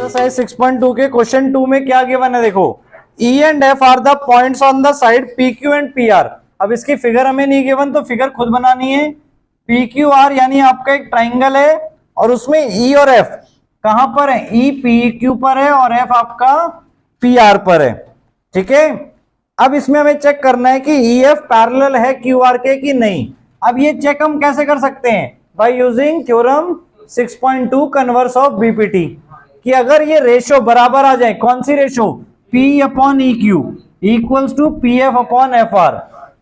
Exercise 6.2 के question 2 में क्या गिवन है देखो, E and F are the points on the side PQ and PR। अब इसकी फिगर हमें नहीं गिवन तो फिगर खुद बनानी है। PQR यानी आपका एक ट्राइंगल है और उसमें E और F कहां पर है, E PQ पर है और F आपका PR पर है। ठीक है, अब इसमें हमें चेक करना है कि EF पैरेलल है QR के कि नहीं। अब ये चेक हम कैसे कर सकते हैं, by using theorem 6.2 converse of BPT, कि अगर ये रेशो बराबर आ जाए, कौन सी ratio, P upon EQ equals to PF upon FR,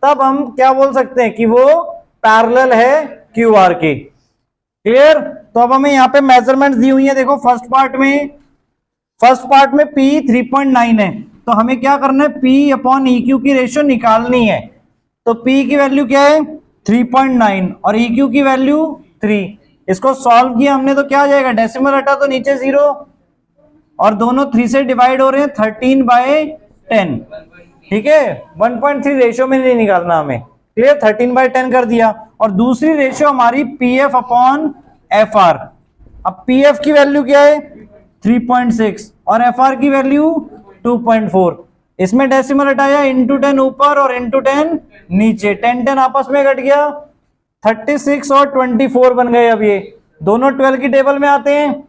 तब हम क्या बोल सकते हैं कि वो पैरेलल है QR के। क्लियर। तो अब हमें यहाँ पे मेजरमेंट्स दी हुई है, देखो फर्स्ट पार्ट में P 3.9 है, तो हमें क्या करना है, P अपॉन EQ की रेशियो निकालनी है। तो P की वैल्यू क्या है 3.9 और EQ की वैल्यू 3। इसको सॉल्व किया हमने तो क्या आ जाएगा, डेसिमल हटा तो नीचे 0 और दोनों 3 से डिवाइड हो रहे हैं, 13/10। ठीक है, 1.3 रेशियो में नहीं निकालना हमें। क्लियर, 13/10 कर दिया। और दूसरी रेशियो हमारी PF अपॉन FR। अब PF की वैल्यू क्या है 3.6 और FR की वैल्यू 2.4। इसमें डेसिमल हटाया, इंटू 10 ऊपर और इंटू 10 नीचे, 10 आपस में कट गया, 36 और 24 बन गए। अब ये दोनों 12 की टेबल में आते हैं,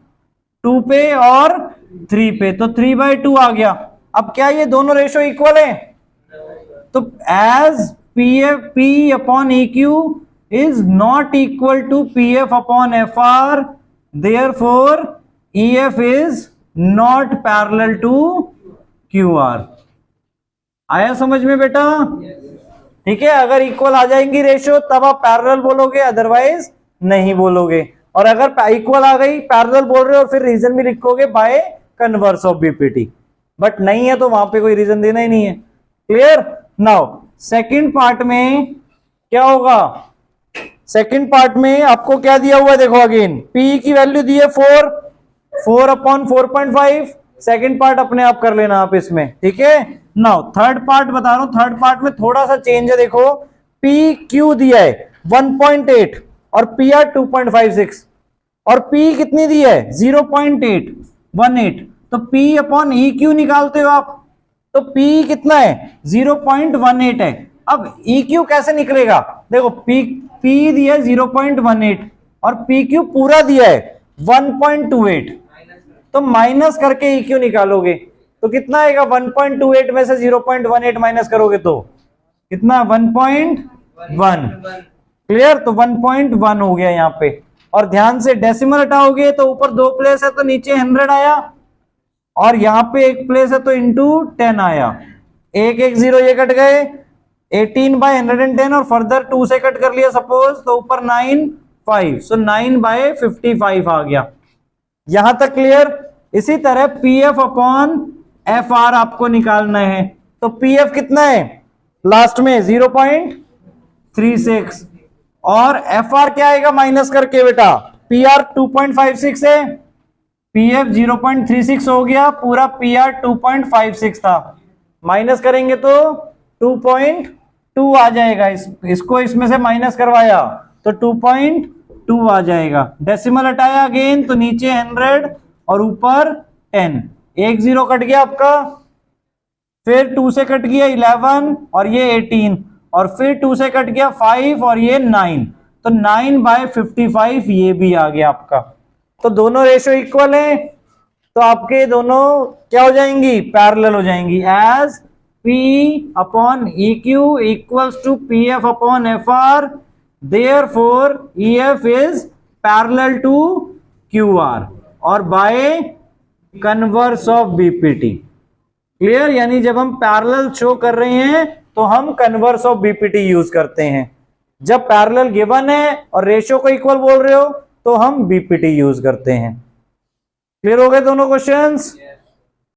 2 पे और 3 पे, तो 3/2 आ गया। अब क्या ये दोनों रेशो इक्वल है, तो as P upon EQ is not equal to PF upon FR, therefore EF is not parallel to QR। आया समझ में बेटा? ठीक है, अगर इक्वल आ जाएंगी रेशियो तब आप पैरेलल बोलोगे, अदरवाइज नहीं बोलोगे। और अगर इक्वल आ गई, पैरेलल बोल रहे हो, और फिर रीजन भी लिखोगे bye converse of BPT, but नहीं है तो वहां पे कोई रीजन देना ही नहीं है। क्लियर। नाउ सेकंड पार्ट में क्या होगा, सेकंड पार्ट में आपको क्या दिया हुआ है देखो, अगेन P की वैल्यू दी है 4 अपॉन 4.5। सेकंड पार्ट अपने आप कर लेना आप इसमें। ठीक है, नाउ थर्ड पार्ट बता रहा हूं, थर्ड पार्ट में थोड़ा सा चेंज है। देखो PQ दिया है 1.8 और PR 2.56 और P कितनी दी है 0.818, तो P अपॉन EQ निकालते हो आप, तो P कितना है 0.18 है। अब EQ कैसे निकलेगा, देखो P दिया है 0.18 और PQ पूरा दिया है 1.28, तो माइनस करके EQ निकालोगे तो कितना आएगा, 1.28 में से 0.18 माइनस करोगे तो कितना 1.1। क्लियर, तो 1.1 हो गया यहाँ पे। और ध्यान से डेसिमल हटाओगे तो ऊपर 2 प्लेस है तो नीचे 100 आया, और यहाँ पे 1 प्लेस है तो इंटू 10 आया, 110 ये कट गए, 18/110 और फर्दर 2 से कट कर लिया सपोज, तो ऊपर 9 5, सो 9/55 आ गया। यहां तक क्लियर। इसी तरह PF अपॉन FR आपको निकालना है, तो PF कितना है लास्ट में 0.36 और FR क्या आएगा माइनस करके बेटा, PR 2.56 है, PF 0.36 हो गया, पूरा PR 2.56 था, माइनस करेंगे तो 2.2 आ जाएगा। इसको इसमें से माइनस करवाया तो 2.2 आ जाएगा। डेसिमल हटाया अगेन तो नीचे 100 और ऊपर 10, 1 0 कट गया आपका, फिर 2 से कट गया 11 और ये 18, और फिर 2 से कट गया 5 और ये 9, तो 9/55 ये भी आ गया आपका। तो दोनों रेशो इक्वल है, तो आपके दोनों क्या हो जाएंगी, पैरेलल हो जाएंगी, as P upon EQ equals to PF upon FR, therefore EF is parallel to QR और by converse of BPT. Clear, यानी जब हम पैरेलल शो कर रहे हैं तो हम कन्वर्स ऑफ बीपीटी यूज करते हैं, जब पैरेलल गिवन है और रेशियो को इक्वल बोल रहे हो तो हम बीपीटी यूज करते हैं। क्लियर हो गए दोनों क्वेश्चंस?